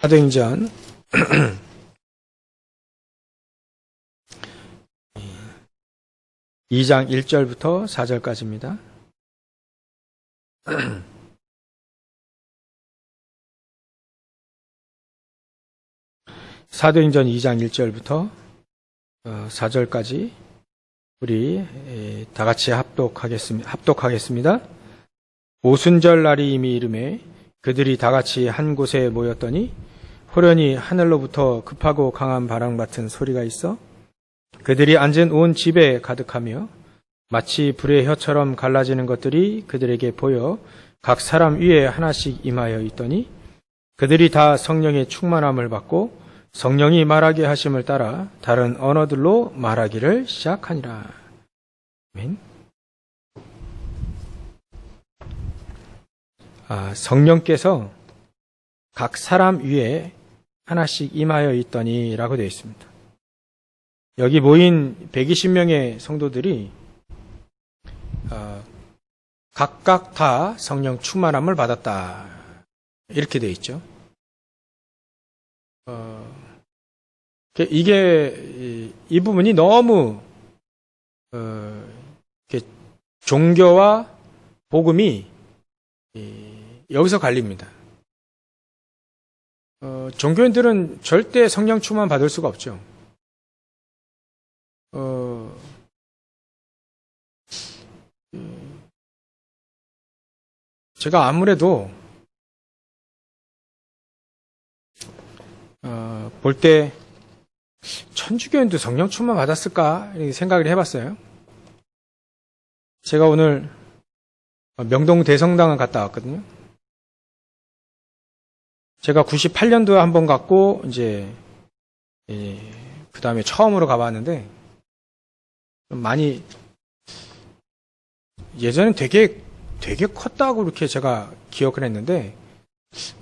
사도행전 2장 1절부터 4절까지입니다. 사도행전 2장 1절부터 4절까지 우리 다 같이 합독하겠습니다. 오순절 날이 이미 이르매 그들이 다 같이 한 곳에 모였더니 호련히 하늘로부터 급하고 강한 바람 같은 소리가 있어 그들이 앉은 온 집에 가득하며 마치 불의 혀처럼 갈라지는 것들이 그들에게 보여 각 사람 위에 하나씩 임하여 있더니 그들이 다 성령의 충만함을 받고 성령이 말하게 하심을 따라 다른 언어들로 말하기를 시작하니라. 아멘. 성령께서 각 사람 위에 하나씩 임하여 있더니 라고 되어 있습니다. 여기 모인 120명의 성도들이 각각 다 성령 충만함을 받았다. 이렇게 되어 있죠. 이게 이 부분이 너무 종교와 복음이 여기서 갈립니다. 종교인들은 절대 성령 충만 받을 수가 없죠. 제가 아무래도 볼 때 천주교인도 성령 충만 받았을까 이렇게 생각을 해봤어요. 제가 오늘 명동 대성당을 갔다 왔거든요. 제가 98년도에 한 번 갔고 이제 그 다음에 처음으로 가봤는데 많이 예전엔 되게 컸다고 그렇게 제가 기억을 했는데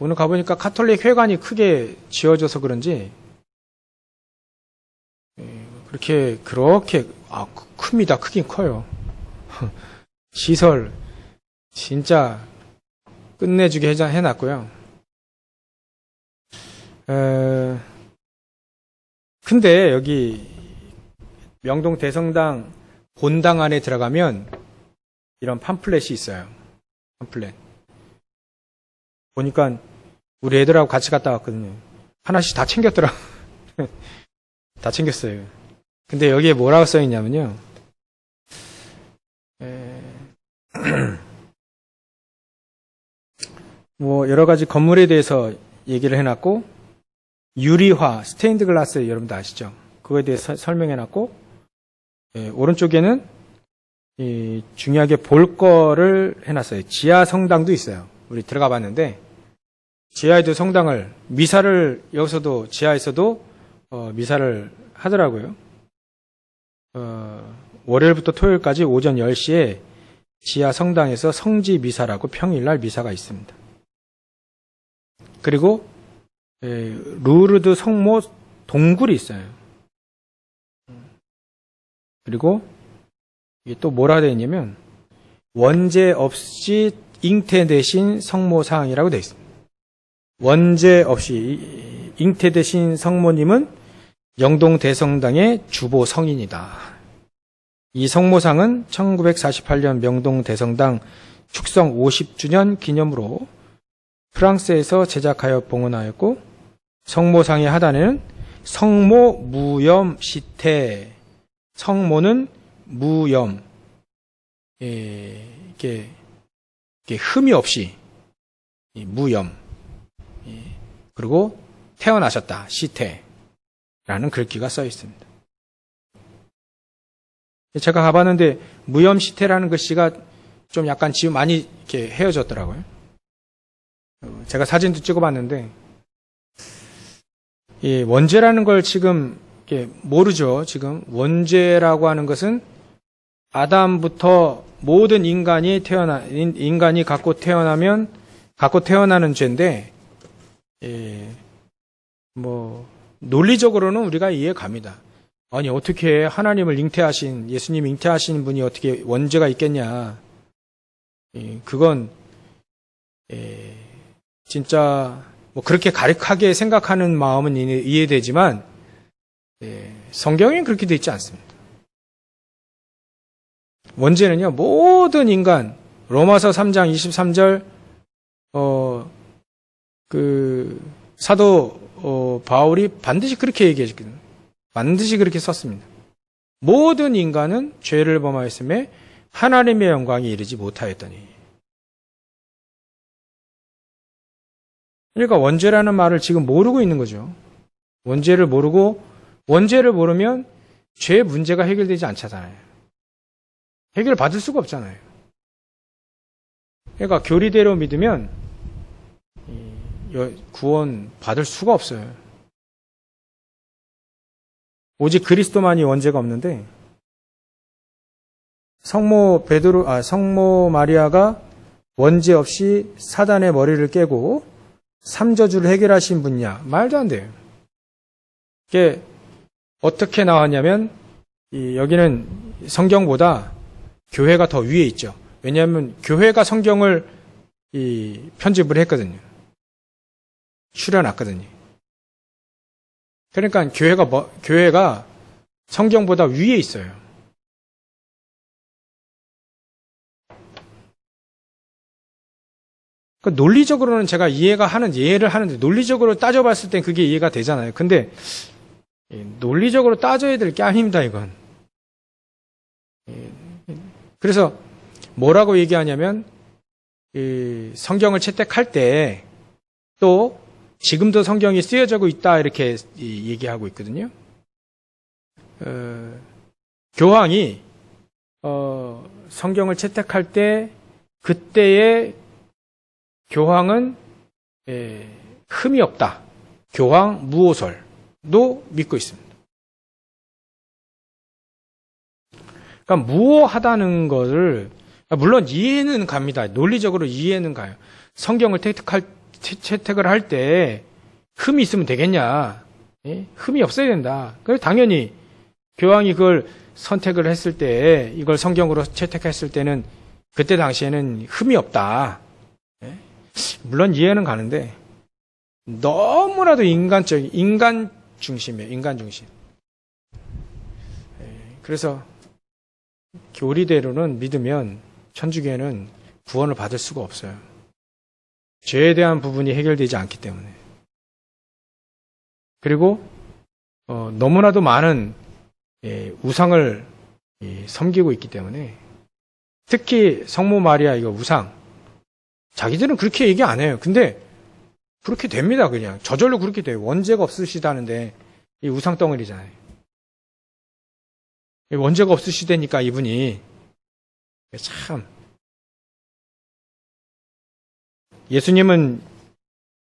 오늘 가보니까 카톨릭 회관이 크게 지어져서 그런지 그렇게 큽니다. 크긴 커요. 시설 진짜 끝내주게 해놨고요. 근데 여기 명동 대성당 본당 안에 들어가면 이런 팜플렛이 있어요. 팜플렛. 보니까 우리 애들하고 같이 갔다 왔거든요. 하나씩 다 챙겼더라. 다 챙겼어요. 근데 여기에 뭐라고 써있냐면요. 뭐 여러 가지 건물에 대해서 얘기를 해놨고 유리화, 스테인드 글라스 여러분도 아시죠? 그거에 대해서 설명해놨고 오른쪽에는 중요하게 볼 거를 해놨어요. 지하 성당도 있어요. 우리 들어가 봤는데 지하에도 성당을 미사를 여기서도 지하에서도 미사를 하더라고요. 월요일부터 토요일까지 오전 10시에 지하 성당에서 성지 미사라고 평일날 미사가 있습니다. 그리고 루르드 성모 동굴이 있어요. 그리고 이게 또 뭐라 되어 있냐면 원죄 없이 잉태되신 성모상이라고 되어 있습니다. 원죄 없이 잉태되신 성모님은 영동 대성당의 주보 성인이다. 이 성모상은 1948년 명동 대성당 축성 50주년 기념으로 프랑스에서 제작하여 봉헌하였고 성모상의 하단에는 성모 무염 시태, 성모는 무염, 이게 흠이 없이 무염, 그리고 태어나셨다 시태라는 글귀가 써 있습니다. 제가 가봤는데 무염 시태라는 글씨가 좀 약간 지금 많이 이렇게 헤어졌더라고요. 제가 사진도 찍어봤는데 원죄라는 걸 지금 모르죠. 지금 원죄라고 하는 것은 아담부터 모든 인간이 갖고 태어나는 죄인데 뭐 논리적으로는 우리가 이해 갑니다. 아니 어떻게 하나님을 잉태하신 예수님 잉태하신 분이 어떻게 원죄가 있겠냐? 그건 진짜 뭐 그렇게 가혹하게 생각하는 마음은 이해되지만 성경에는 그렇게 되어 있지 않습니다. 원죄는요, 모든 인간, 로마서 3장 23절, 사도 바울이 반드시 그렇게 얘기했거든요. 반드시 그렇게 썼습니다. 모든 인간은 죄를 범하였음에 하나님의 영광에 이르지 못하였더니. 그러니까 원죄라는 말을 지금 모르고 있는 거죠. 원죄를 모르면 죄의 문제가 해결되지 않잖아요. 해결받을 수가 없잖아요. 그러니까 교리대로 믿으면 구원 받을 수가 없어요. 오직 그리스도만이 원죄가 없는데 성모 마리아가 원죄 없이 사단의 머리를 깨고 삼저주를 해결하신 분이냐? 말도 안 돼요. 이게 어떻게 나왔냐면 여기는 성경보다 교회가 더 위에 있죠. 왜냐하면 교회가 성경을 편집을 했거든요. 추려놨거든요. 그러니까 교회가 성경보다 위에 있어요. 그러니까 논리적으로는 제가 이해를 하는데 논리적으로 따져봤을 땐 그게 이해가 되잖아요. 근데 논리적으로 따져야 될 게 아닙니다, 이건. 그래서 뭐라고 얘기하냐면 성경을 채택할 때 또 지금도 성경이 쓰여지고 있다 이렇게 얘기하고 있거든요. 교황이 성경을 채택할 때 그때의 교황은 흠이 없다. 교황 무오설도 믿고 있습니다. 그러니까 무오하다는 것을 물론 이해는 갑니다. 논리적으로 이해는 가요. 성경을 채택을 할 때 흠이 있으면 되겠냐? 흠이 없어야 된다. 그래서 당연히 교황이 그걸 선택을 했을 때 이걸 성경으로 채택했을 때는 그때 당시에는 흠이 없다. 물론 이해는 가는데 너무나도 인간 중심이에요. 인간 중심. 그래서 교리대로는 믿으면 천주교회는 구원을 받을 수가 없어요. 죄에 대한 부분이 해결되지 않기 때문에. 그리고 너무나도 많은 우상을 섬기고 있기 때문에 특히 성모 마리아 이거 우상 자기들은 그렇게 얘기 안 해요. 근데 그렇게 됩니다. 그냥 저절로 그렇게 돼요. 원죄가 없으시다는데 이 우상 덩어리잖아요. 원죄가 없으시다니까 이분이 참 예수님은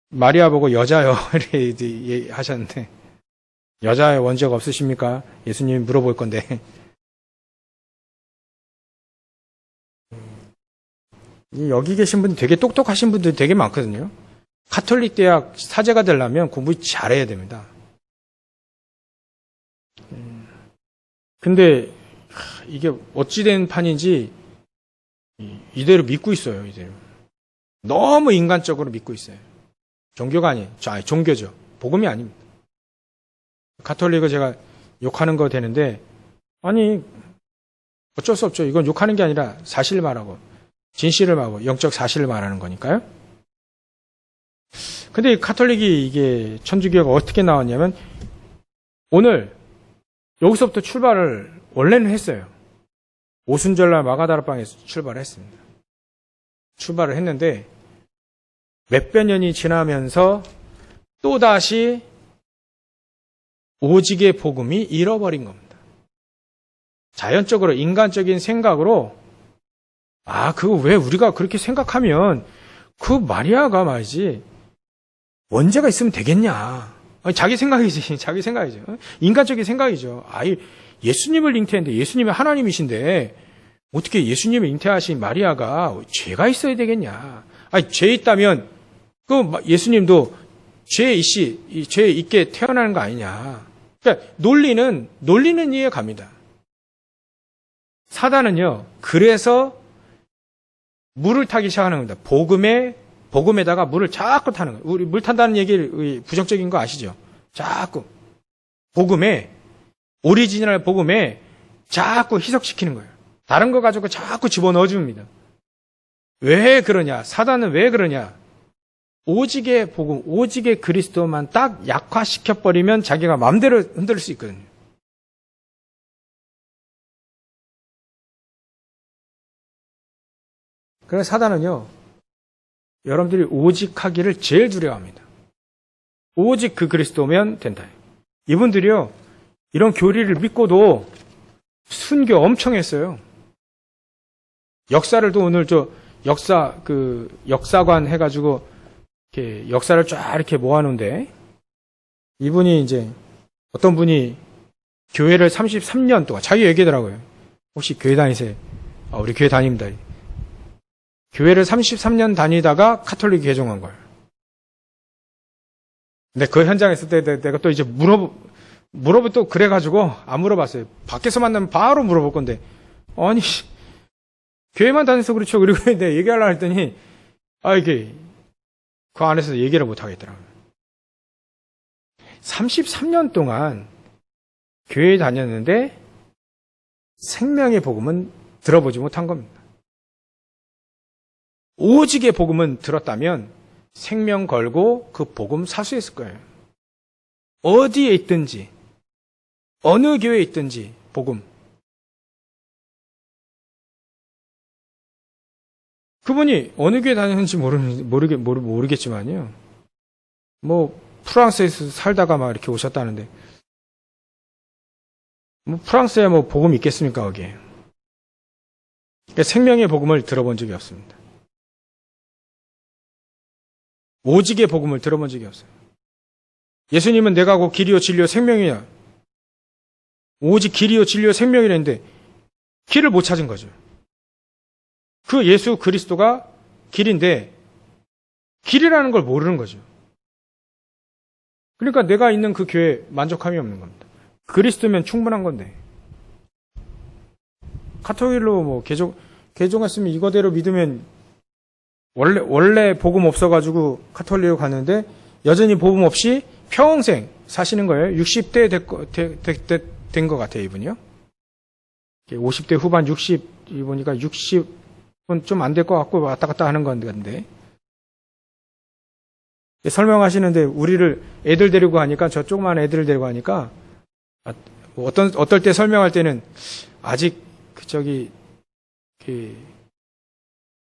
마리아 보고 여자요 이렇게 하셨는데 여자의 원죄가 없으십니까? 예수님이 물어볼 건데 여기 계신 분들 되게 똑똑하신 분들 되게 많거든요. 가톨릭 대학 사제가 되려면 공부 잘해야 됩니다. 근데 이게 어찌된 판인지 이대로 믿고 있어요. 이대로. 너무 인간적으로 믿고 있어요. 종교가 아니에요. 종교죠. 복음이 아닙니다. 가톨릭을 제가 욕하는 거 되는데 아니 어쩔 수 없죠. 이건 욕하는 게 아니라 사실을 말하고 진실을 말하고 영적 사실을 말하는 거니까요. 근데 이 가톨릭이 이게 천주교가 어떻게 나왔냐면 오늘 여기서부터 출발을 원래는 했어요. 오순절날 마가다락방에서 출발을 했습니다. 출발을 했는데 몇백 년이 지나면서 또다시 오직의 복음이 잃어버린 겁니다. 자연적으로 인간적인 생각으로 그거 왜 우리가 그렇게 생각하면 그 마리아가 말이지 원죄가 있으면 되겠냐. 자기 생각이지. 자기 생각이죠. 인간적인 생각이죠. 예수님을 잉태했는데 예수님이 하나님이신데 어떻게 예수님을 잉태하신 마리아가 죄가 있어야 되겠냐. 죄 있다면 그 예수님도 죄 있게 태어나는 거 아니냐. 그러니까 논리는 이해 갑니다. 사단은요. 그래서 물을 타기 시작하는 겁니다. 복음의 복음에다가 물을 자꾸 타는 거예요. 우리 물 탄다는 얘기 부정적인 거 아시죠? 자꾸 복음에 오리지널 복음에 자꾸 희석시키는 거예요. 다른 거 가지고 자꾸 집어넣어 줍니다. 왜 그러냐? 사단은 왜 그러냐? 오직의 복음, 오직의 그리스도만 딱 약화시켜버리면 자기가 마음대로 흔들릴 수 있거든요. 그래서 사단은요, 여러분들이 오직하기를 제일 두려워합니다. 오직 그 그리스도면 된다. 이분들이요, 이런 교리를 믿고도 순교 엄청 했어요. 역사를 또 오늘 역사관 해가지고, 이렇게 역사를 쫙 이렇게 모아놓은데, 이분이 이제, 어떤 분이 교회를 33년 동안, 자기 얘기더라고요. 혹시 교회 다니세요? 우리 교회 다닙니다. 교회를 33년 다니다가 카톨릭 개종한 거예요. 근데 그 현장에 있을 때 내가 또 이제 또 그래가지고 안 물어봤어요. 밖에서 만나면 바로 물어볼 건데, 아니, 교회만 다녀서 그렇죠. 그리고 내가 얘기하려고 했더니, 이게, 그 안에서 얘기를 못 하겠더라고요. 33년 동안 교회에 다녔는데 생명의 복음은 들어보지 못한 겁니다. 오직의 복음은 들었다면 생명 걸고 그 복음 사수했을 거예요. 어디에 있든지, 어느 교회에 있든지 복음. 그분이 어느 교회 다녔는지 모르겠지만요. 프랑스에서 살다가 막 이렇게 오셨다는데, 프랑스에 복음이 있겠습니까, 거기에. 그러니까 생명의 복음을 들어본 적이 없습니다. 오직의 복음을 들어본 적이 없어요. 예수님은 내가 곧 길이요 진리요 생명이야. 오직 길이요 진리요 생명이라는데 길을 못 찾은 거죠. 그 예수 그리스도가 길인데 길이라는 걸 모르는 거죠. 그러니까 내가 있는 그 교회에 만족함이 없는 겁니다. 그리스도면 충분한 건데. 카톨릭으로 개종했으면 이거대로 믿으면 원래 복음 없어가지고 카톨릭으로 갔는데 여전히 복음 없이 평생 사시는 거예요. 60대 된 것 같아요, 이분이요. 50대 후반 60, 보니까 60은 좀 안 될 것 같고 왔다 갔다 하는 건데. 설명하시는데 우리를 애들 데리고 가니까 저 조그만 애들을 데리고 가니까 어떨 때 설명할 때는 아직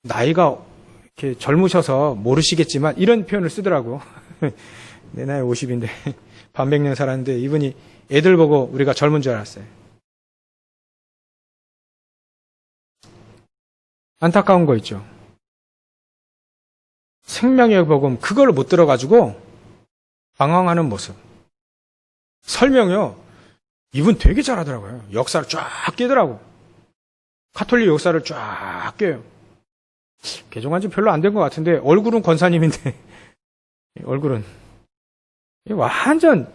나이가 이렇게 젊으셔서 모르시겠지만 이런 표현을 쓰더라고. 내 나이 50인데 반백년 살았는데 이분이 애들 보고 우리가 젊은 줄 알았어요. 안타까운 거 있죠. 생명의 복음 그걸 못 들어가지고 방황하는 모습. 설명요. 이분 되게 잘하더라고요. 역사를 쫙 깨더라고. 카톨릭 역사를 쫙 깨요. 개종한 지 별로 안 된 것 같은데 얼굴은 권사님인데 얼굴은 완전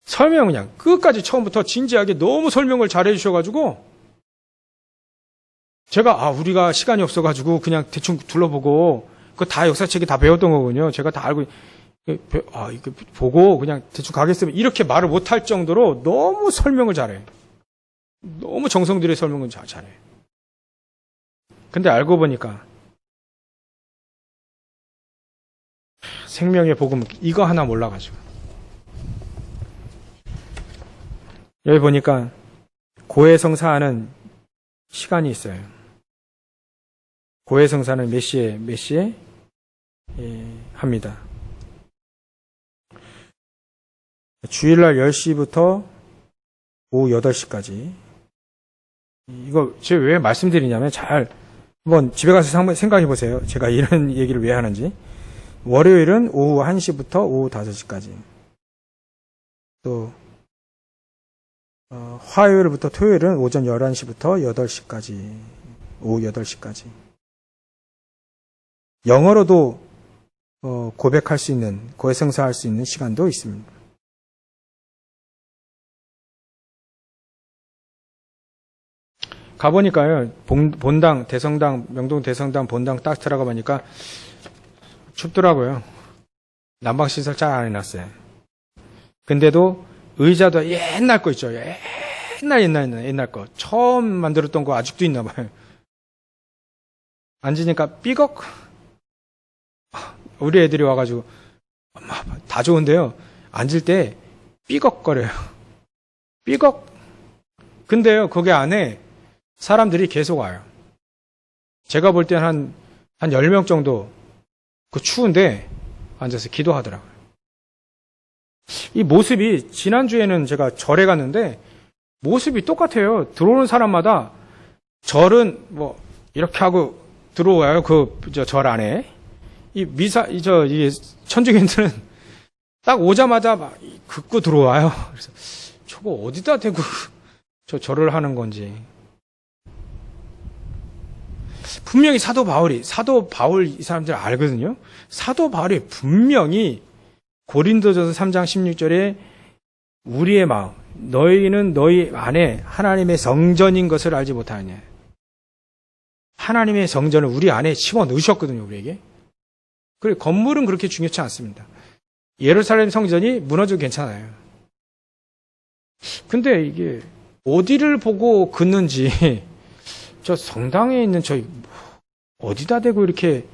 설명 그냥 끝까지 처음부터 진지하게 너무 설명을 잘해 주셔가지고 제가 우리가 시간이 없어가지고 그냥 대충 둘러보고 그 다 역사책에 다 배웠던 거군요. 제가 다 알고 이거 보고 그냥 대충 가겠으면 이렇게 말을 못할 정도로 너무 설명을 잘해. 너무 정성 들여 설명을 잘해. 근데 알고 보니까 생명의 복음 이거 하나 몰라가지고 여기 보니까 고해성사하는 시간이 있어요. 고해성사는 몇 시에 합니다. 주일날 10시부터 오후 8시까지. 이거 제가 왜 말씀드리냐면 잘 한번 집에 가서 생각해 보세요. 제가 이런 얘기를 왜 하는지. 월요일은 오후 1시부터 오후 5시까지. 또 화요일부터 토요일은 오전 11시부터 8시까지. 오후 8시까지. 영어로도 고백할 수 있는, 고해성사할 수 있는 시간도 있습니다. 가보니까요, 본당, 대성당, 명동 대성당 본당 딱 들어가 보니까 춥더라고요. 난방시설 잘 안 해놨어요. 근데도 의자도 옛날 거 있죠. 옛날 거. 처음 만들었던 거 아직도 있나 봐요. 앉으니까 삐걱. 우리 애들이 와가지고, 엄마, 다 좋은데요. 앉을 때 삐걱거려요. 삐걱. 근데요, 거기 안에 사람들이 계속 와요. 제가 볼 때 한 10명 정도 그 추운데 앉아서 기도하더라고요. 이 모습이, 지난주에는 제가 절에 갔는데 모습이 똑같아요. 들어오는 사람마다 절은 뭐 이렇게 하고 들어와요. 그 절 안에. 이 천주교인들은 딱 오자마자 막 긋고 들어와요. 그래서 저거 어디다 대고 저 절을 하는 건지. 분명히 사도 바울 이 사람들 알거든요. 사도 바울이 분명히 고린도전서 3장 16절에 우리의 마음, 너희는 너희 안에 하나님의 성전인 것을 알지 못하느냐. 하나님의 성전을 우리 안에 집어넣으셨거든요, 우리에게. 그리고 건물은 그렇게 중요치 않습니다. 예루살렘 성전이 무너져도 괜찮아요. 근데 이게 어디를 보고 긋는지, 저 성당에 있는 저희 어디다 대고 이렇게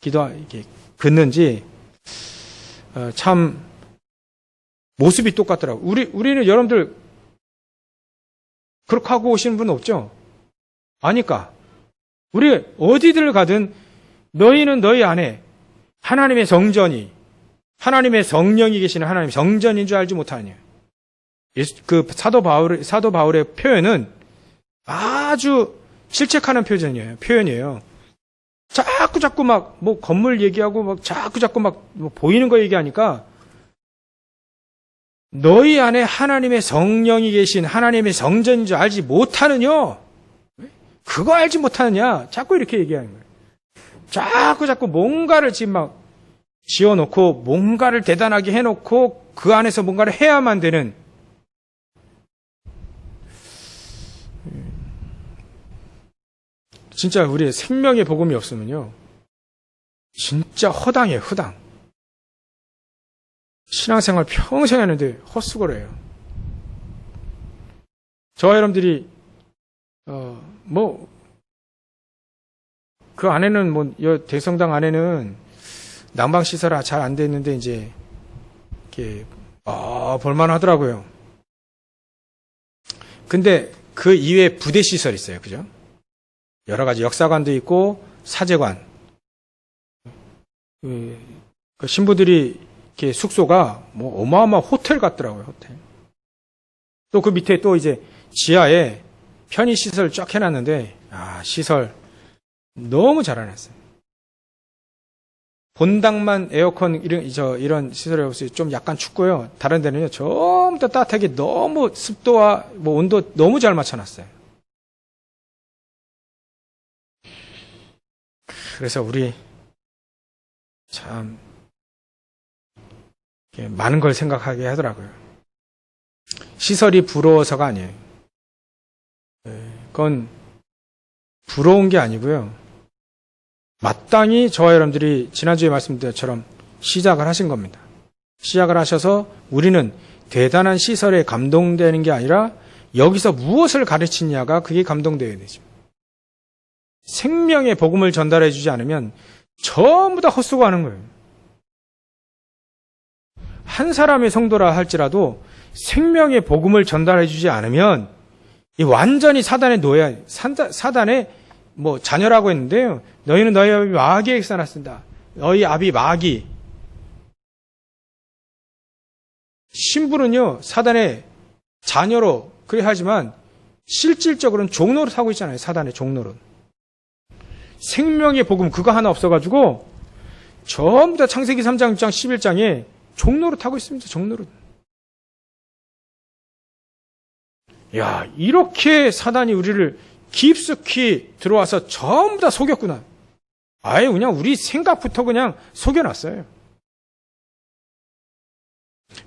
이렇게 긋는지 참 모습이 똑같더라고요. 우리는 여러분들 그렇게 하고 오시는 분 없죠? 아니까 우리 어디들 가든 너희는 너희 안에 하나님의 성전이, 하나님의 성령이 계시는 하나님의 성전인 줄 알지 못하느냐. 그 사도 바울의 표현은 아주 실책하는 표현이에요. 자꾸 막 뭐 건물 얘기하고 막 자꾸 막 뭐 보이는 거 얘기하니까 너희 안에 하나님의 성령이 계신 하나님의 성전인 줄 알지 못하느냐? 그거 알지 못하느냐? 자꾸 이렇게 얘기하는 거예요. 자꾸 뭔가를 지금 막 지어놓고 뭔가를 대단하게 해놓고 그 안에서 뭔가를 해야만 되는, 진짜 우리의 생명의 복음이 없으면요 진짜 허당이에요. 허당. 신앙생활 평생 하는데 헛수고래요. 저와 여러분들이 그 안에는 대성당 안에는 난방 시설이 잘 안 돼 있는데 이제 이렇게 볼만하더라고요. 근데 그 이외에 부대 시설이 있어요, 그죠? 여러 가지 역사관도 있고 사제관. 그 신부들이 이렇게 숙소가 뭐 어마어마한 호텔 같더라고요, 호텔. 또 그 밑에 또 이제 지하에 편의 시설 쫙 해놨는데 시설 너무 잘 해놨어요. 본당만 에어컨 이런 시설이 없어요. 좀 약간 춥고요. 다른 데는요 전부 다 따뜻하게 너무 습도와 온도 너무 잘 맞춰놨어요. 그래서 우리 참 많은 걸 생각하게 하더라고요. 시설이 부러워서가 아니에요. 그건 부러운 게 아니고요. 마땅히 저와 여러분들이 지난주에 말씀드린 것처럼 시작을 하신 겁니다. 시작을 하셔서 우리는 대단한 시설에 감동되는 게 아니라 여기서 무엇을 가르치냐가 그게 감동되어야 되죠. 생명의 복음을 전달해 주지 않으면 전부 다 헛수고하는 거예요. 한 사람의 성도라 할지라도 생명의 복음을 전달해 주지 않으면 이 완전히 사단의 노예, 사단의 자녀라고 했는데요. 너희는 너희 아비 마귀에게서 났습니다. 너희 아비 마귀. 신부는요 사단의 자녀로 그래 하지만 실질적으로는 종노릇 하고 있잖아요. 사단의 종노릇. 생명의 복음 그거 하나 없어가지고 전부 다 창세기 3장, 6장, 11장에 종노릇 하고 있습니다. 종노릇. 야, 이렇게 사단이 우리를 깊숙이 들어와서 전부 다 속였구나. 아예 그냥 우리 생각부터 그냥 속여놨어요.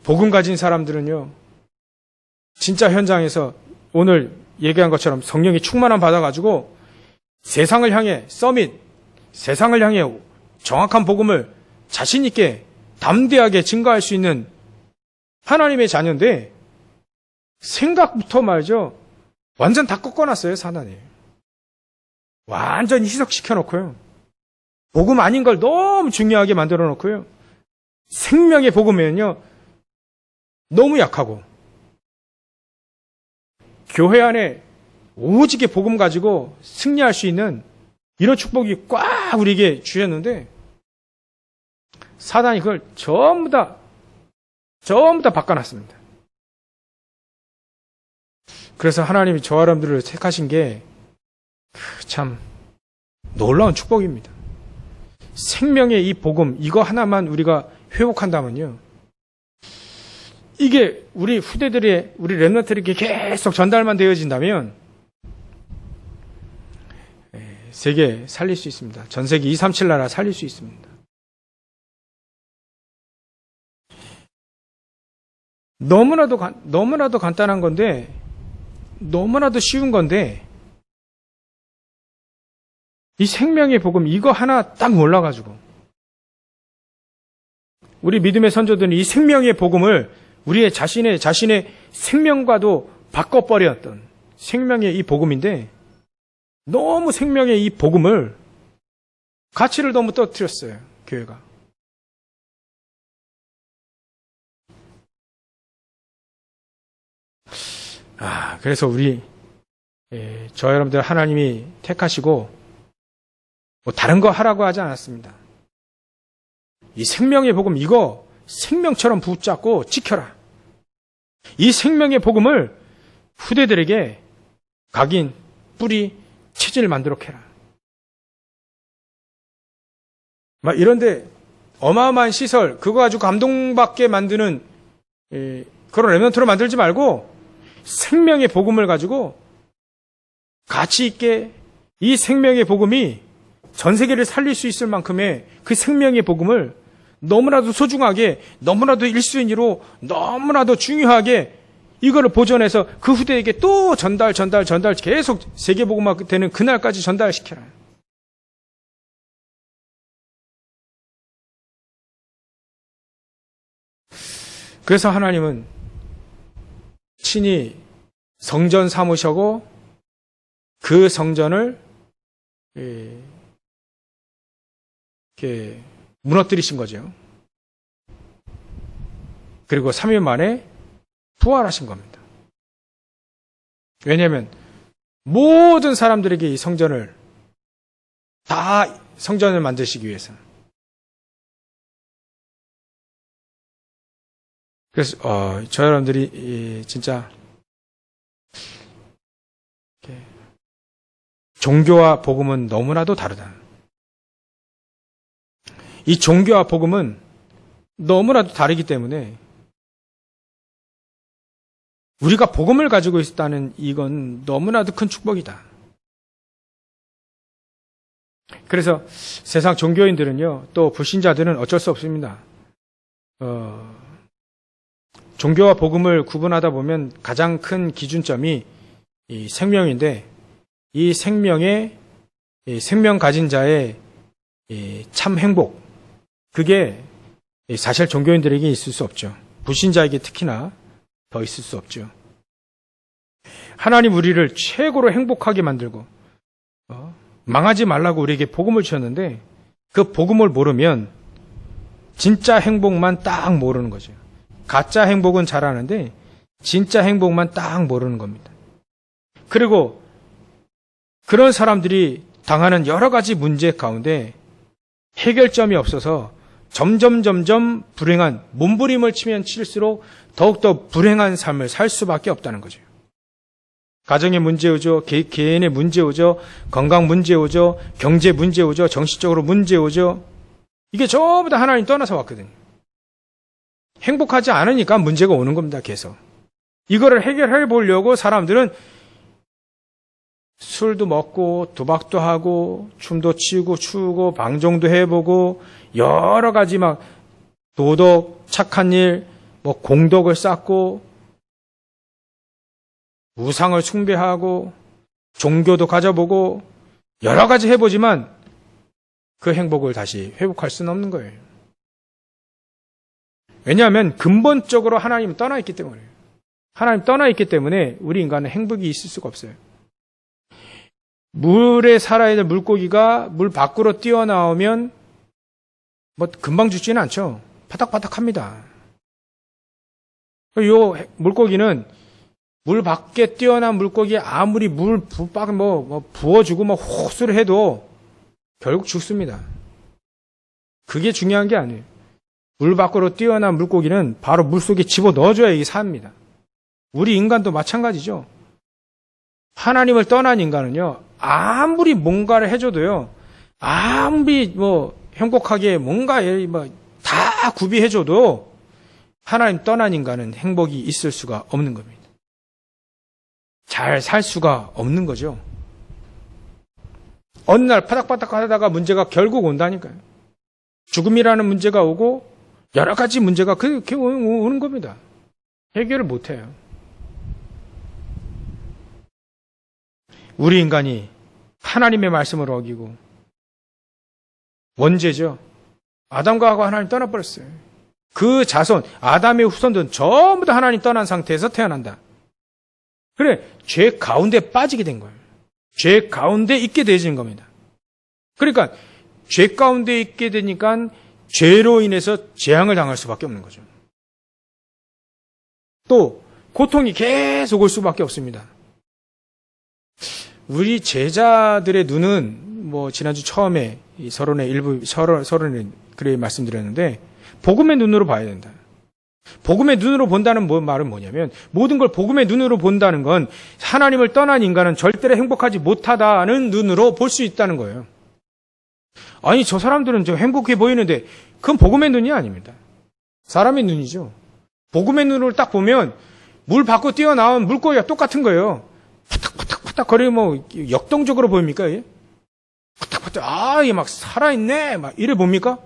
복음 가진 사람들은요, 진짜 현장에서 오늘 얘기한 것처럼 성령이 충만함 받아가지고 세상을 향해 세상을 향해 정확한 복음을 자신 있게 담대하게 증거할 수 있는 하나님의 자녀인데 생각부터 말이죠. 완전 다 꺾어놨어요, 사단이. 완전 희석시켜놓고요. 복음 아닌 걸 너무 중요하게 만들어놓고요. 생명의 복음에는요, 너무 약하고 교회 안에 오직의 복음 가지고 승리할 수 있는 이런 축복이 꽉 우리에게 주셨는데 사단이 그걸 전부 다 바꿔놨습니다. 그래서 하나님이 저와 여러분들을 택하신 게 참 놀라운 축복입니다. 생명의 이 복음, 이거 하나만 우리가 회복한다면요, 이게 우리 후대들의, 우리 렘넌트에게 계속 전달만 되어진다면 세계 살릴 수 있습니다. 전 세계 237 나라 살릴 수 있습니다. 너무나도 간단한 건데, 너무나도 쉬운 건데, 이 생명의 복음 이거 하나 딱 몰라가지고 우리 믿음의 선조들은 이 생명의 복음을 우리의 자신의 생명과도 바꿔버렸던 생명의 이 복음인데 너무 생명의 이 복음을 가치를 너무 떨어뜨렸어요, 교회가. 그래서 우리 저 여러분들 하나님이 택하시고 뭐 다른 거 하라고 하지 않았습니다. 이 생명의 복음 이거 생명처럼 붙잡고 지켜라. 이 생명의 복음을 후대들에게 각인, 뿌리, 체질을 만들도록 해라. 막 이런데 어마어마한 시설 그거 가지고 감동받게 만드는 그런 렘넌트로 만들지 말고 생명의 복음을 가지고 가치 있게 이 생명의 복음이 전 세계를 살릴 수 있을 만큼의 그 생명의 복음을 너무나도 소중하게, 너무나도 일수인이로, 너무나도 중요하게 이거를 보존해서 그 후대에게 또 전달 계속 세계복음화 되는 그날까지 전달시켜라. 그래서 하나님은 친히 성전 삼으시고 그 성전을 이렇게 무너뜨리신 거죠. 그리고 3일 만에 부활하신 겁니다. 왜냐하면 모든 사람들에게 이 성전을 만드시기 위해서. 그래서 저 여러분들이 진짜 종교와 복음은 너무나도 다르다. 이 종교와 복음은 너무나도 다르기 때문에 우리가 복음을 가지고 있다는 이건 너무나도 큰 축복이다. 그래서 세상 종교인들은요, 또 불신자들은 어쩔 수 없습니다. 종교와 복음을 구분하다 보면 가장 큰 기준점이 이 생명인데, 이 생명 가진 자의 참 행복, 그게 사실 종교인들에게 있을 수 없죠. 불신자에게 특히나 더 있을 수 없죠. 하나님 우리를 최고로 행복하게 만들고 망하지 말라고 우리에게 복음을 주셨는데 그 복음을 모르면 진짜 행복만 딱 모르는 거죠. 가짜 행복은 잘 아는데 진짜 행복만 딱 모르는 겁니다. 그리고 그런 사람들이 당하는 여러 가지 문제 가운데 해결점이 없어서 점점 불행한, 몸부림을 치면 칠수록 더욱더 불행한 삶을 살 수밖에 없다는 거죠. 가정의 문제 오죠, 개인의 문제 오죠, 건강 문제 오죠, 경제 문제 오죠, 정신적으로 문제 오죠. 이게 전부 다 하나님 떠나서 왔거든요. 행복하지 않으니까 문제가 오는 겁니다, 계속. 이거를 해결해 보려고 사람들은 술도 먹고 도박도 하고 춤도 추고 방종도 해보고 여러 가지 막 도덕, 착한 일, 뭐 공덕을 쌓고 우상을 숭배하고 종교도 가져보고 여러 가지 해보지만 그 행복을 다시 회복할 수는 없는 거예요. 왜냐하면 근본적으로 하나님 떠나 있기 때문에요. 하나님 떠나 있기 때문에 우리 인간은 행복이 있을 수가 없어요. 물에 살아야 될 물고기가 물 밖으로 뛰어나오면 뭐 금방 죽지는 않죠. 파닥파닥합니다. 요 물고기는 물 밖에 뛰어난 물고기 아무리 물 부어주고 호수를 해도 결국 죽습니다. 그게 중요한 게 아니에요. 물 밖으로 뛰어난 물고기는 바로 물 속에 집어 넣어줘야 이게 삽니다. 우리 인간도 마찬가지죠. 하나님을 떠난 인간은요, 아무리 뭔가를 해줘도요, 아무리 행복하게 뭔가 다 구비해줘도 하나님 떠난 인간은 행복이 있을 수가 없는 겁니다. 잘 살 수가 없는 거죠. 어느 날 파닥파닥 하다가 문제가 결국 온다니까요. 죽음이라는 문제가 오고 여러 가지 문제가 그렇게 오는 겁니다. 해결을 못해요. 우리 인간이 하나님의 말씀을 어기고 원죄죠. 아담과 하와 하나님 떠나버렸어요. 그 자손, 아담의 후손들은 전부 다 하나님 떠난 상태에서 태어난다. 그래, 죄 가운데 빠지게 된 거예요. 죄 가운데 있게 되어진 겁니다. 그러니까 죄 가운데 있게 되니까 죄로 인해서 재앙을 당할 수밖에 없는 거죠. 또 고통이 계속 올 수밖에 없습니다. 우리 제자들의 눈은 지난주 처음에 이 서론의 서론에 그래 말씀드렸는데 복음의 눈으로 봐야 된다. 복음의 눈으로 본다는 말은 뭐냐면 모든 걸 복음의 눈으로 본다는 건 하나님을 떠난 인간은 절대로 행복하지 못하다는 눈으로 볼 수 있다는 거예요. 아니 저 사람들은 저 행복해 보이는데 그건 복음의 눈이 아닙니다. 사람의 눈이죠. 복음의 눈으로 딱 보면 물 밖으로 뛰어나온 물고기가 똑같은 거예요. 파닥파닥 거리면 역동적으로 보입니까? 파닥파닥 얘 막 살아있네 막 이래 봅니까?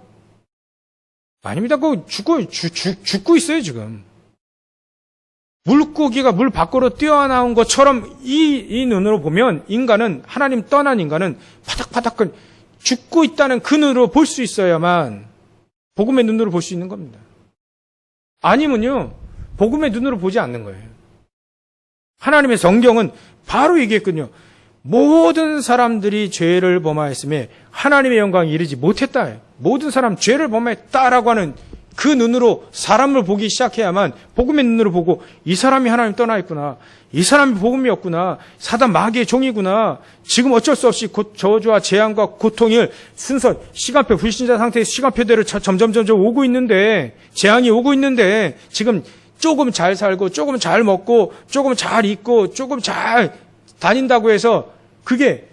아닙니다. 그거 죽고 있어요, 지금. 물고기가 물 밖으로 뛰어나온 것처럼 이 눈으로 보면 인간은, 하나님 떠난 인간은 파닥파닥 죽고 있다는 그 눈으로 볼 수 있어야만 복음의 눈으로 볼 수 있는 겁니다. 아니면요, 복음의 눈으로 보지 않는 거예요. 하나님의 성경은 바로 얘기했거든요. 모든 사람들이 죄를 범하였음에 하나님의 영광에 이르지 못했다. 모든 사람 죄를 범했다라고 하는 그 눈으로 사람을 보기 시작해야만 복음의 눈으로 보고 이 사람이 하나님 떠나 있구나. 이 사람이 복음이 없구나. 사단 마귀의 종이구나. 지금 어쩔 수 없이 저주와 재앙과 고통을 순서 시간표 불신자 상태에서 시간표대로 점점 오고 있는데 재앙이 오고 있는데 지금 조금 잘 살고 조금 잘 먹고 조금 잘 입고 조금 잘 다닌다고 해서 그게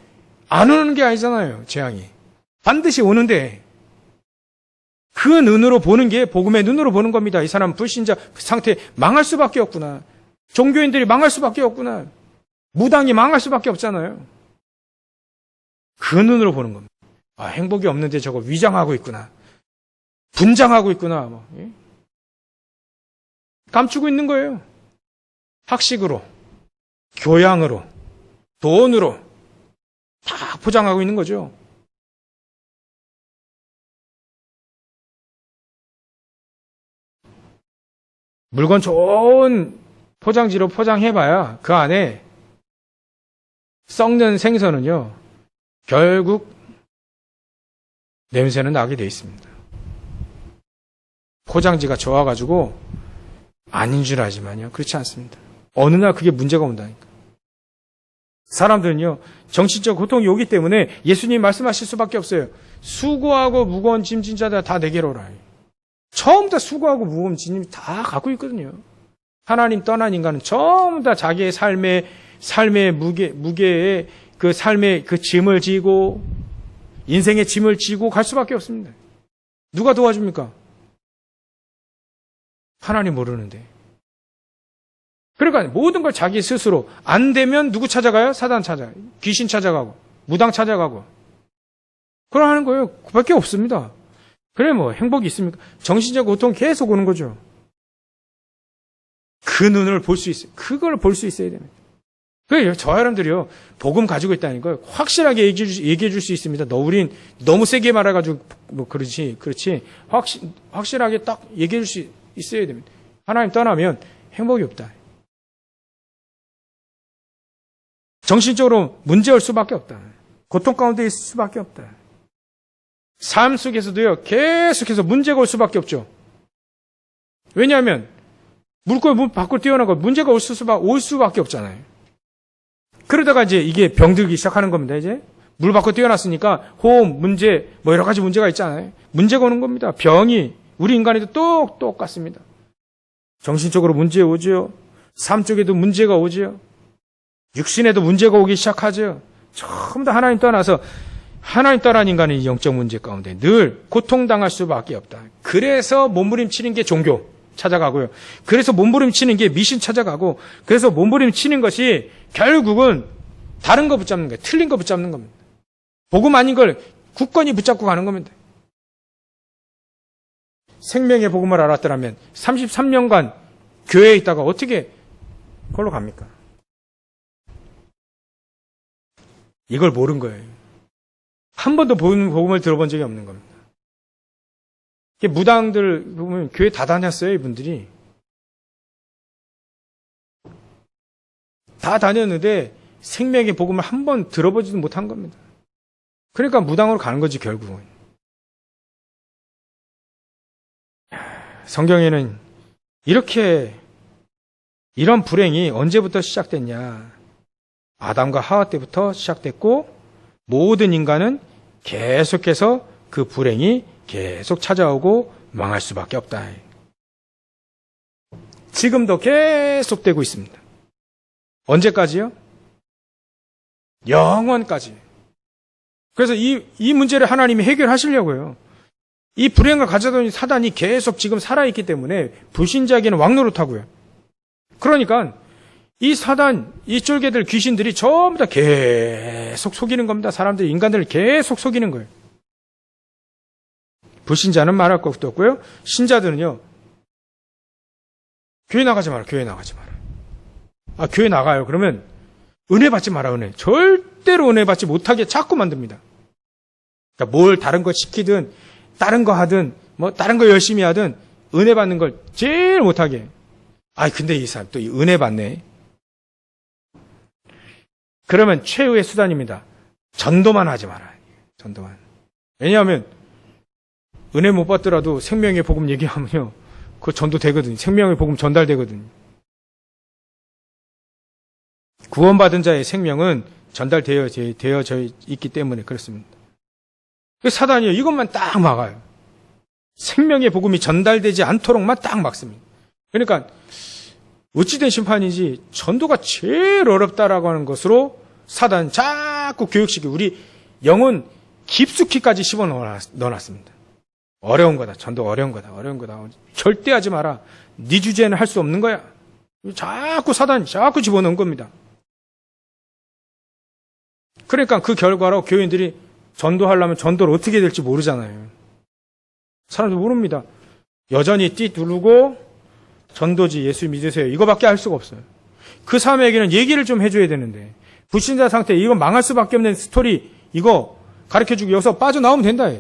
안 오는 게 아니잖아요. 재앙이. 반드시 오는데 그 눈으로 보는 게 복음의 눈으로 보는 겁니다. 이 사람 불신자 상태 망할 수밖에 없구나. 종교인들이 망할 수밖에 없구나. 무당이 망할 수밖에 없잖아요. 그 눈으로 보는 겁니다. 아, 행복이 없는데 저거 위장하고 있구나. 분장하고 있구나. 감추고 있는 거예요. 학식으로, 교양으로, 돈으로 다 포장하고 있는 거죠. 물건 좋은 포장지로 포장해봐야 그 안에 썩는 생선은요, 결국 냄새는 나게 돼 있습니다. 포장지가 좋아가지고 아닌 줄 알지만요, 그렇지 않습니다. 어느 날 그게 문제가 온다니까. 사람들은요, 정신적 고통이 오기 때문에 예수님 말씀하실 수밖에 없어요. 수고하고 무거운 짐진 자들 다 내게로 오라. 처음부터 수고하고 무거운 짐 다 갖고 있거든요. 하나님 떠난 인간은 전부 다 자기의 삶의 무게에 그 삶의 그 짐을 지고 인생의 짐을 지고 갈 수밖에 없습니다. 누가 도와줍니까? 하나님 모르는데. 그러니까 모든 걸 자기 스스로 안 되면 누구 찾아가요? 사단 찾아가요. 귀신 찾아가고 무당 찾아가고 그러는 거예요. 그밖에 없습니다. 그래 뭐 행복이 있습니까? 정신적 고통 계속 오는 거죠. 그 눈을 볼 수 있어요. 그걸 볼 수 있어야 됩니다. 그래요. 저 사람들이요, 복음 가지고 있다는 걸 확실하게 얘기해 줄 수 있습니다. 우린 너무 세게 말해가지고 그렇지 확실하게 딱 얘기해 줄 수 있어야 됩니다. 하나님 떠나면 행복이 없다. 정신적으로 문제올 수밖에 없다. 고통 가운데 있을 수밖에 없다. 삶 속에서도요, 계속해서 문제가 올 수밖에 없죠. 왜냐하면 물고기 문 밖으로 뛰어나고 문제가 올 수밖에 없잖아요. 그러다가 이제 이게 병들기 시작하는 겁니다. 이제 물 밖으로 뛰어났으니까 호흡 문제, 뭐 여러 가지 문제가 있잖아요. 문제가 오는 겁니다. 병이 우리 인간에도 똑같습니다. 정신적으로 문제 오죠. 삶 쪽에도 문제가 오죠. 육신에도 문제가 오기 시작하죠. 전부 다 하나님 떠나서 하나님 떠난 인간은 영적 문제 가운데 늘 고통당할 수밖에 없다. 그래서 몸부림치는 게 종교 찾아가고요. 그래서 몸부림치는 게 미신 찾아가고, 그래서 몸부림치는 것이 결국은 다른 거 붙잡는 거예요. 틀린 거 붙잡는 겁니다. 복음 아닌 걸 굳건히 붙잡고 가는 겁니다. 생명의 복음을 알았더라면 33년간 교회에 있다가 어떻게 그걸로 갑니까? 이걸 모른 거예요. 한 번도 복음을 들어본 적이 없는 겁니다. 무당들 보면 교회 다 다녔어요, 이분들이. 다 다녔는데 생명의 복음을 한 번 들어보지도 못한 겁니다. 그러니까 무당으로 가는 거지, 결국은. 성경에는 이런 불행이 언제부터 시작됐냐. 아담과 하와 때부터 시작됐고, 모든 인간은 계속해서 그 불행이 계속 찾아오고 망할 수밖에 없다. 지금도 계속되고 있습니다. 언제까지요? 영원까지. 그래서 이 문제를 하나님이 해결하시려고요. 이 불행을 가져다 온 사단이 계속 지금 살아있기 때문에 불신자에게는 왕노릇하고요. 그러니까 이 사단, 이 쫄개들, 귀신들이 전부 다 계속 속이는 겁니다. 사람들이, 인간들을 계속 속이는 거예요. 불신자는 말할 것도 없고요. 신자들은요, 교회 나가지 마라, 교회 나가지 마라. 아, 교회 나가요. 그러면 은혜 받지 마라, 은혜. 절대로 은혜 받지 못하게 자꾸 만듭니다. 그러니까 뭘 다른 거 시키든, 다른 거 하든, 뭐 다른 거 열심히 하든, 은혜 받는 걸 제일 못하게. 아, 근데 이 사람 또 은혜 받네. 그러면 최후의 수단입니다. 전도만 하지 마라. 전도만. 왜냐하면 은혜 못 받더라도 생명의 복음 얘기하면요, 그거 전도되거든요. 생명의 복음 전달되거든요. 구원받은 자의 생명은 전달되어져 있기 때문에 그렇습니다. 사단이요, 이것만 딱 막아요. 생명의 복음이 전달되지 않도록만 딱 막습니다. 그러니까 어찌된 심판인지 전도가 제일 어렵다라고 하는 것으로 사단 자꾸 교육시키고 우리 영혼 깊숙이까지 집어 넣어놨습니다. 어려운 거다. 전도 어려운 거다. 어려운 거다. 절대 하지 마라. 네 주제는 할 수 없는 거야. 자꾸 사단이 자꾸 집어넣은 겁니다. 그러니까 그 결과로 교인들이 전도하려면 전도를 어떻게 해야 될지 모르잖아요. 사람들 모릅니다. 여전히 띠 누르고 전도지 예수 믿으세요. 이거밖에 할 수가 없어요. 그 사람에게는 얘기를 좀 해줘야 되는데 불신자 상태 이거 망할 수밖에 없는 스토리 이거 가르쳐주고 여기서 빠져나오면 된다.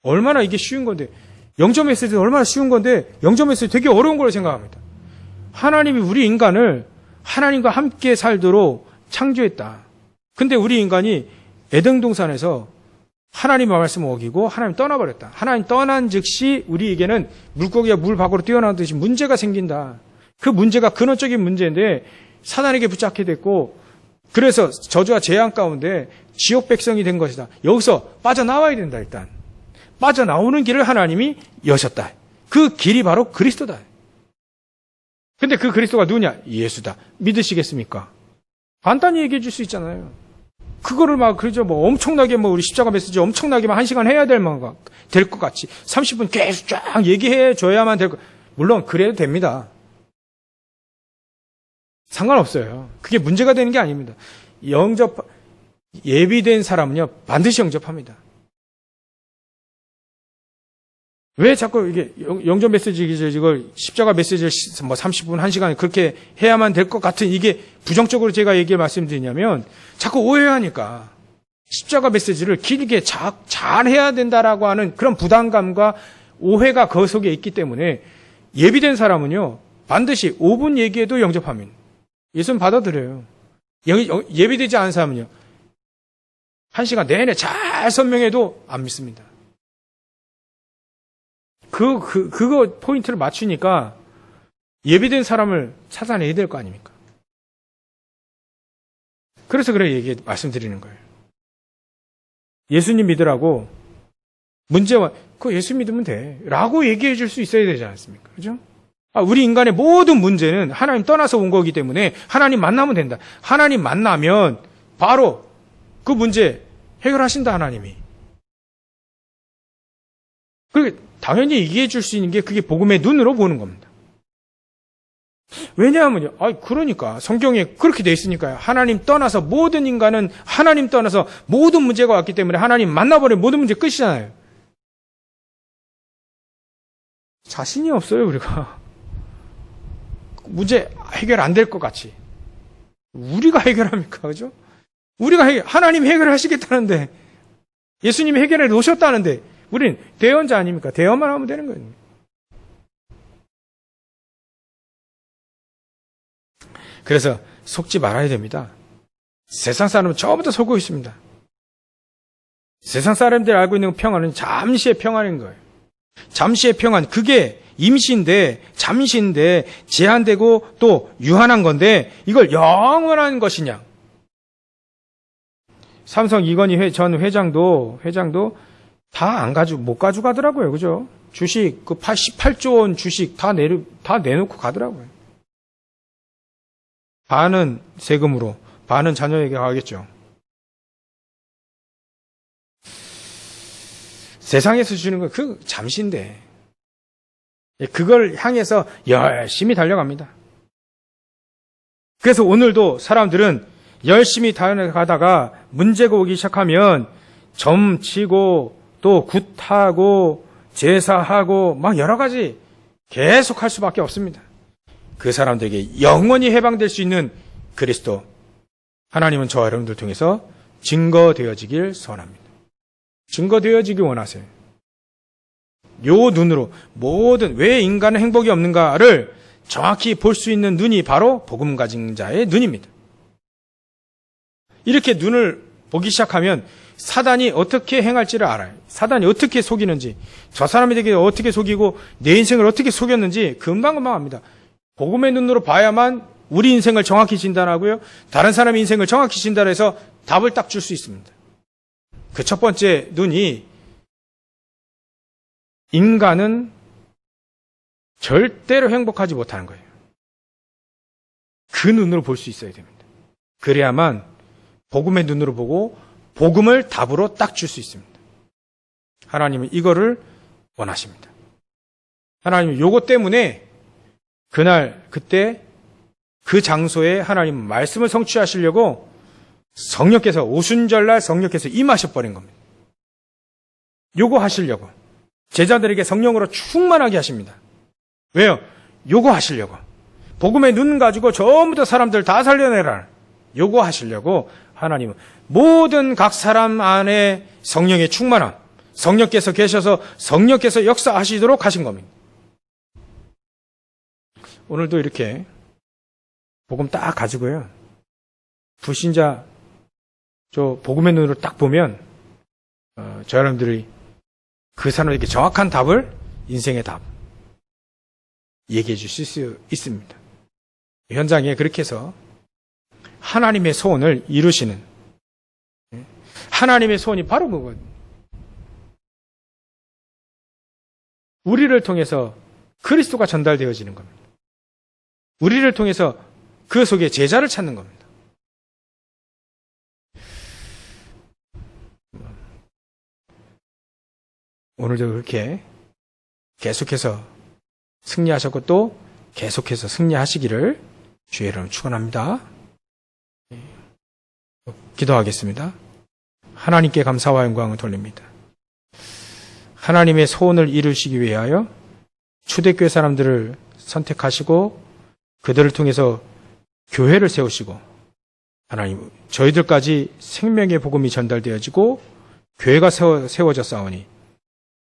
얼마나 이게 쉬운 건데 영적 메시지는 얼마나 쉬운 건데 영적 메시지 되게 어려운 걸로 생각합니다. 하나님이 우리 인간을 하나님과 함께 살도록 창조했다. 근데 우리 인간이 에덴 동산에서 하나님의 말씀을 어기고 하나님 떠나버렸다. 하나님 떠난 즉시 우리에게는 물고기가 물 밖으로 뛰어나듯이 문제가 생긴다. 그 문제가 근원적인 문제인데 사단에게 붙잡게 됐고 그래서 저주와 재앙 가운데 지옥 백성이 된 것이다. 여기서 빠져나와야 된다. 일단 빠져나오는 길을 하나님이 여셨다. 그 길이 바로 그리스도다. 근데 그 그리스도가 누구냐? 예수다. 믿으시겠습니까? 간단히 얘기해 줄 수 있잖아요. 그거를 그러죠. 엄청나게 우리 십자가 메시지 엄청나게 1시간 해야 될 것 같이 30분 계속 쫙 얘기해 줘야만 될 것. 물론 그래도 됩니다. 상관없어요. 그게 문제가 되는 게 아닙니다. 예비된 사람은요, 반드시 영접합니다. 왜 자꾸 이게 영접 메시지, 이걸 십자가 메시지를 30분, 1시간 그렇게 해야만 될 것 같은 이게 부정적으로 제가 말씀드리냐면 자꾸 오해하니까 십자가 메시지를 길게 잘 해야 된다라고 하는 그런 부담감과 오해가 그 속에 있기 때문에 예비된 사람은요, 반드시 5분 얘기해도 영접합니다. 예수는 받아들여요. 예비되지 않은 사람은요, 1시간 내내 잘 설명해도 안 믿습니다. 그거 포인트를 맞추니까 예비된 사람을 찾아내야 될 거 아닙니까? 그래서 말씀드리는 거예요. 예수님 믿으라고 문제와 그 예수 믿으면 돼 라고 얘기해 줄 수 있어야 되지 않습니까? 그죠? 우리 인간의 모든 문제는 하나님 떠나서 온 거기 때문에 하나님 만나면 된다. 하나님 만나면 바로 그 문제 해결하신다, 하나님이. 당연히 얘기해 줄 수 있는 게 그게 복음의 눈으로 보는 겁니다. 왜냐하면요, 그러니까 성경에 그렇게 돼 있으니까요. 하나님 떠나서 모든 인간은 하나님 떠나서 모든 문제가 왔기 때문에 하나님 만나버리면 모든 문제 끝이잖아요. 자신이 없어요, 우리가. 문제 해결 안 될 것 같이. 우리가 해결합니까, 그죠? 하나님 해결하시겠다는데, 예수님이 해결해 놓으셨다는데, 우린 대언자 아닙니까? 대언만 하면 되는 거예요. 그래서 속지 말아야 됩니다. 세상 사람은 처음부터 속고 있습니다. 세상 사람들이 알고 있는 평안은 잠시의 평안인 거예요. 잠시의 평안, 그게 임시인데, 잠시인데, 제한되고 또 유한한 건데, 이걸 영원한 것이냐. 삼성 이건희 전 회장도 다 못 가져가더라고요. 그죠? 주식, 88조 원 주식 다 내놓고 가더라고요. 반은 세금으로, 반은 자녀에게 가겠죠. 세상에서 주는 건 잠시인데, 그걸 향해서 열심히 달려갑니다. 그래서 오늘도 사람들은 열심히 달려가다가 문제가 오기 시작하면 점치고 또 굿하고 제사하고 막 여러 가지 계속 할 수밖에 없습니다. 그 사람들에게 영원히 해방될 수 있는 그리스도, 하나님은 저와 여러분들 통해서 증거되어지길 소원합니다. 증거되어지기 원하세요. 요 눈으로 왜 인간은 행복이 없는가를 정확히 볼 수 있는 눈이 바로 복음 가진 자의 눈입니다. 이렇게 눈을 보기 시작하면 사단이 어떻게 행할지를 알아요. 사단이 어떻게 속이는지, 저 사람에게 어떻게 속이고 내 인생을 어떻게 속였는지 금방금방 압니다. 복음의 눈으로 봐야만 우리 인생을 정확히 진단하고요, 다른 사람의 인생을 정확히 진단해서 답을 딱 줄 수 있습니다. 그 첫 번째 눈이, 인간은 절대로 행복하지 못하는 거예요. 그 눈으로 볼 수 있어야 됩니다. 그래야만 복음의 눈으로 보고 복음을 답으로 딱 줄 수 있습니다. 하나님은 이거를 원하십니다. 하나님은 요거 때문에 그때 그 장소에 하나님 말씀을 성취하시려고 성령께서 오순절날 성령께서 임하셔버린 겁니다. 요거 하시려고 제자들에게 성령으로 충만하게 하십니다. 왜요? 요거 하시려고. 복음의 눈 가지고 전부터 사람들 다 살려내라. 요거 하시려고 하나님은 모든 각 사람 안에 성령의 충만함, 성령께서 계셔서 성령께서 역사하시도록 하신 겁니다. 오늘도 이렇게 복음 딱 가지고요, 불신자 복음의 눈으로 딱 보면 저 여러분들이 그 사람에게 정확한 답을, 인생의 답 얘기해 주실 수 있습니다. 현장에 그렇게 해서 하나님의 소원을 이루시는, 하나님의 소원이 바로 그거예요. 우리를 통해서 그리스도가 전달되어지는 겁니다. 우리를 통해서 그 속에 제자를 찾는 겁니다. 오늘도 그렇게 계속해서 승리하셨고 또 계속해서 승리하시기를 주의 이름으로 축원합니다. 기도하겠습니다. 하나님께 감사와 영광을 돌립니다. 하나님의 소원을 이루시기 위하여 초대교회 사람들을 선택하시고 그들을 통해서 교회를 세우시고, 하나님 저희들까지 생명의 복음이 전달되어지고 교회가 세워져 싸우니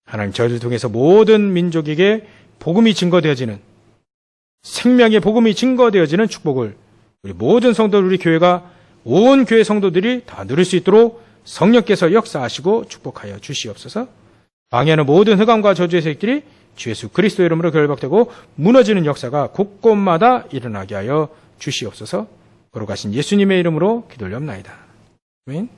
하나님 저희들 통해서 모든 민족에게 복음이 증거되어지는, 생명의 복음이 증거되어지는 축복을 우리 모든 성도들, 우리 교회가 온 교회 성도들이 다 누릴 수 있도록 성령께서 역사하시고 축복하여 주시옵소서. 방해하는 모든 흑암과 저주의 세력들이 주 예수 그리스도 이름으로 결박되고 무너지는 역사가 곳곳마다 일어나게 하여 주시옵소서. 거룩하신 예수님의 이름으로 기도를 옵나이다. 아멘.